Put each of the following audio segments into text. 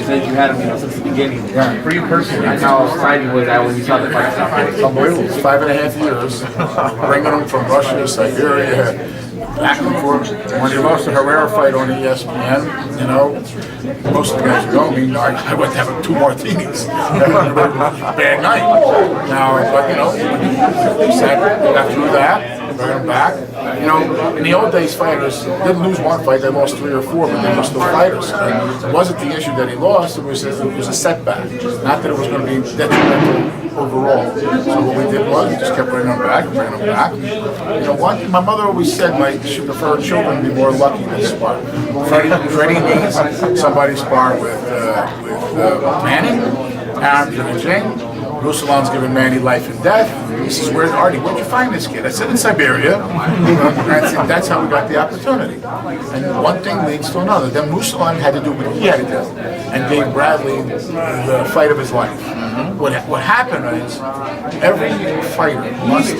said you had him, since the beginning. Yeah. For you personally, how exciting was that when you saw the fight start? It's unbelievable. It's 5.5 years, bringing him from Russia to Siberia, back and forth. When he lost the Herrera fight on ESPN, most of the guys who know me, I went to have 2 martinis. Bad night. Now, but he said we got through that, bring him back. In the old days, fighters didn't lose one fight; they lost 3 or 4, but they were still fighters. And it wasn't the issue that he lost; it was a setback. Not that it was going to be detrimental overall. So what we did was we just kept bringing them back, one thing my mother always said, she preferred children to be more lucky than spar. Freddie needs somebody spar with Manny, Aaron's in the gym. Ruslan's giving Manny life and death. He says, "Where'd you find this kid?" I said, "In Siberia." And that's how we got the opportunity. And one thing leads to another. Then Ruslan had to do what he had to do and gave Bradley the fight of his life. What happened is every fighter must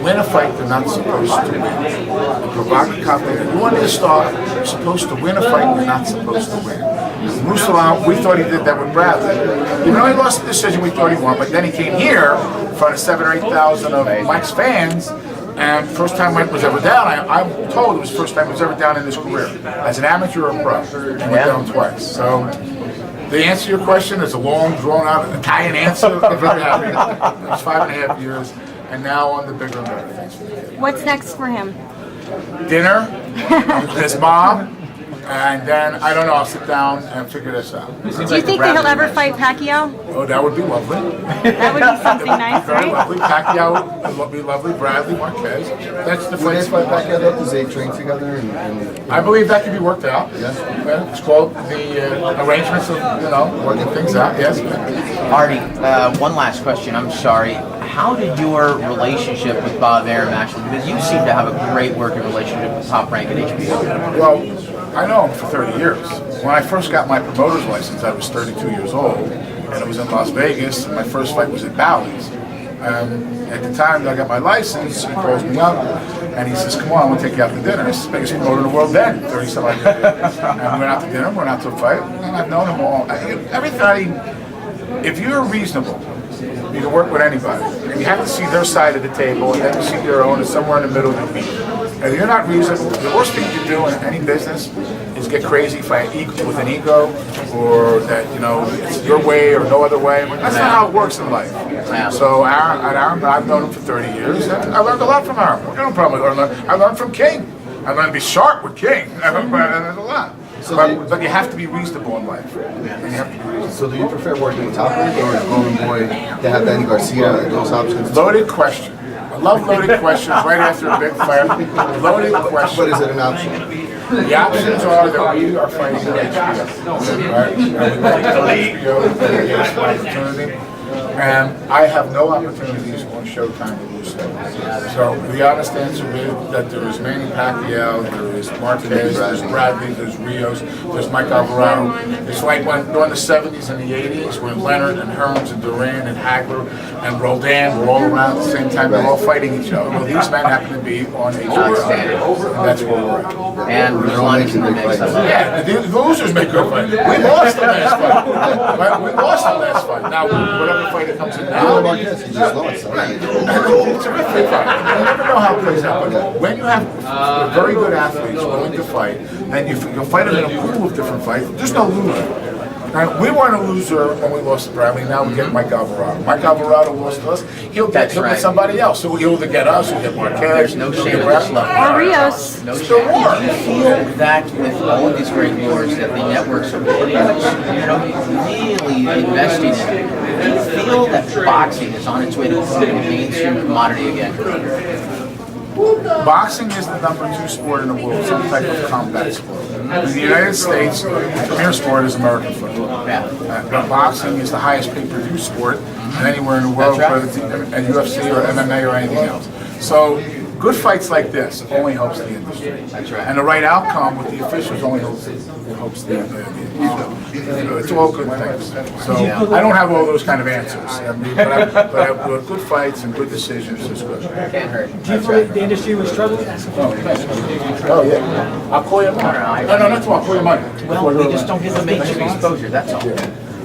win a fight they're not supposed to win. The Provodnikov, you want to start, you're supposed to win a fight you're not supposed to win. Ruslan, we thought he did that with Bradley. He lost the decision, we thought he won, but then he came here in front of 7,000 or 8,000 of Mike's fans, and first time Mike was ever down, I'm told it was the first time he was ever down in his career, as an amateur or pro, and went down twice. So, the answer to your question is a long, drawn-out Italian answer. I'm very happy. It was 5.5 years, and now on the bigger and better things for the kid. What's next for him? Dinner with his mom. And then, I don't know, I'll sit down and figure this out. Do you think that he'll ever fight Pacquiao? Oh, that would be lovely. That would be something nice, Very right? lovely. Pacquiao would be lovely. Bradley, Marquez. That's the Would they fight. fight Pacquiao though? Does they train together? I believe that can be worked out. Yes. Yeah, it's called the arrangements of, working things out. Yes. Artie, one last question. I'm sorry. How did your relationship with Bob Arum actually, because you seem to have a great working relationship with Top Rank at HBO. Well, I know him for 30 years. When I first got my promoter's license, I was 32 years old, and it was in Las Vegas, and my first fight was at Bally's. At the time that I got my license, he calls me up, and he says, "Come on, I want to take you out to dinner." It's the biggest promoter in the world then, 30-some years. And we went out to dinner, went out to a fight, and I've known him all. Everybody, if you're reasonable, you can work with anybody. And you have to see their side of the table, and then you see your own, and somewhere in the middle you meet. And if you're not reasonable, the worst thing you can do in any business is get crazy, fight with an ego, or that, it's your way or no other way. That's not how it works in life. So Aaron, I've known him for 30 years, and I learned a lot from Aaron. I don't problem with I learned from King. I learned to be sharp with King. There's a lot. But you have to be reasonable in life. And you have to be reasonable. So do you prefer working with Top Rank or Golden Boy to have Danny Garcia and those options? Loaded question. I love loaded questions right after a big fight. Loaded question. But is it an option? The options are that we are fighting for HBO. Right? And we want HBO to give us an opportunity. And I have no opportunities on Showtime to lose them. So the honest answer is that there is Manny Pacquiao, there is Martinez, there's Bradley, there's Rios, there's Mike Alvarado. It's like when during the 70s and the 80s when Leonard and Hearns and Duran and Hagler and Roldan were all around at the same time. They're all fighting each other. Well, these men happen to be on HBO. And that's where we're at. And Ruslan is in the mix. Yeah, the losers make good fight. We lost the last fight. Right? We lost the last fight. Now, whatever fight that comes in now, Marquez, he just lost. it's a terrific fight. You never know how it plays out. But when you have very good athletes willing to fight, then you fight them in a pool of different fights. There's no loser. Right? We weren't a loser when we lost to Bradley. Now we get Mike Alvarado. Mike Alvarado lost to us. He'll get somebody else. So he'll either get us, he'll get Marquez. There's no shame in this love. Or Rios. No shame. Do you feel that with all of these great wars that the networks are really investing in, do you feel that boxing is on its way to becoming a mainstream commodity again? Boxing is the #2 sport in the world, some type of combat sport. In the United States, the premier sport is American football. But boxing is the highest pay-per-view sport anywhere in the world, whether it's at UFC or MMA or anything else. So good fights like this only helps the industry. That's right. And the right outcome with the officials only helps the industry. It's all good things. So I don't have all those kind of answers. But good fights and good decisions is good. Can't hurt. Do you feel like the industry was struggling? Oh, yeah. I'll call you tomorrow. No, not tomorrow. I'll call you Monday. Well, we just don't give them major exposure, that's all.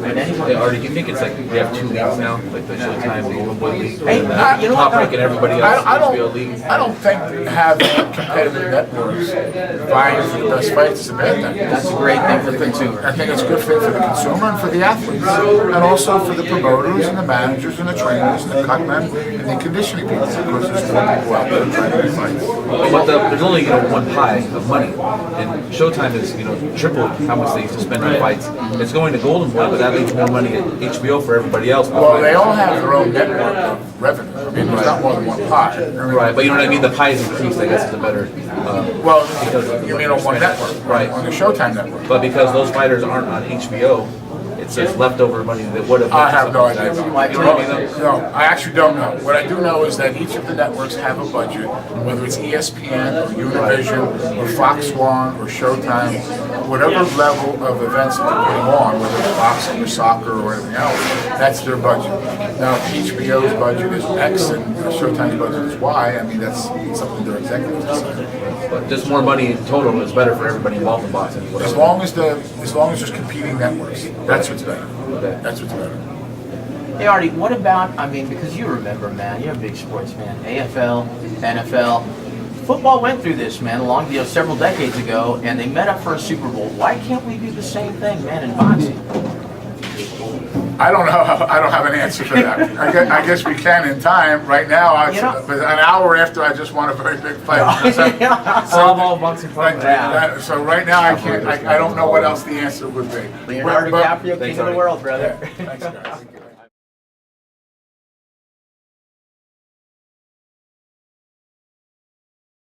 But anyway, Hey, Artie, do you think it's like we have two leagues now, like the Showtime, the Golden Boy League, Hey, and the you know what? Top Rank and everybody else, HBO League? I don't think having competitive networks vying for the best fights is a bad thing. that's a great thing for the consumer. I think it's a good fit for the consumer and for the athletes, and also for the promoters and the managers and the trainers and the cutmen and the conditioning people, because there's more people out there trying to get fights. But there's only one pie of money, and Showtime is triple how much they used to spend on fights. It's going to Golden Boy, but that leaves more money at HBO for everybody else. Well, they all have their own network of revenue. I mean, there's not more than one pie. Right, but you know what I mean? The pie is increased, I guess, is a better. Well, you mean on one network, Right. On the Showtime network. But because those fighters aren't on HBO, it's just leftover money that would have. I have no idea. You know what I mean, though? No, I actually don't know. What I do know is that each of the networks have a budget, whether it's ESPN or Univision or Fox One or Showtime, whatever level of events that they're putting on, whether it's boxing or soccer or anything else, that's their budget. Now, if HBO's budget is X and Showtime's budget is Y, I mean, that's something their executives decide. But just more money in total is better for everybody involved in boxing. As long as there's competing networks, that's what's better. That's what's better. Hey Artie, what about, I mean, because you remember, man, you're a big sports fan, AFL, NFL, football went through this, man, several decades ago, and they met up for a Super Bowl. Why can't we do the same thing, man, in boxing? I don't know. I don't have an answer for that. I guess we can in time. Right now, but an hour after I just won a very big fight. So right now, I can't. I don't know what else the answer would be. Leonardo DiCaprio, king of the world, brother. Thanks, guys.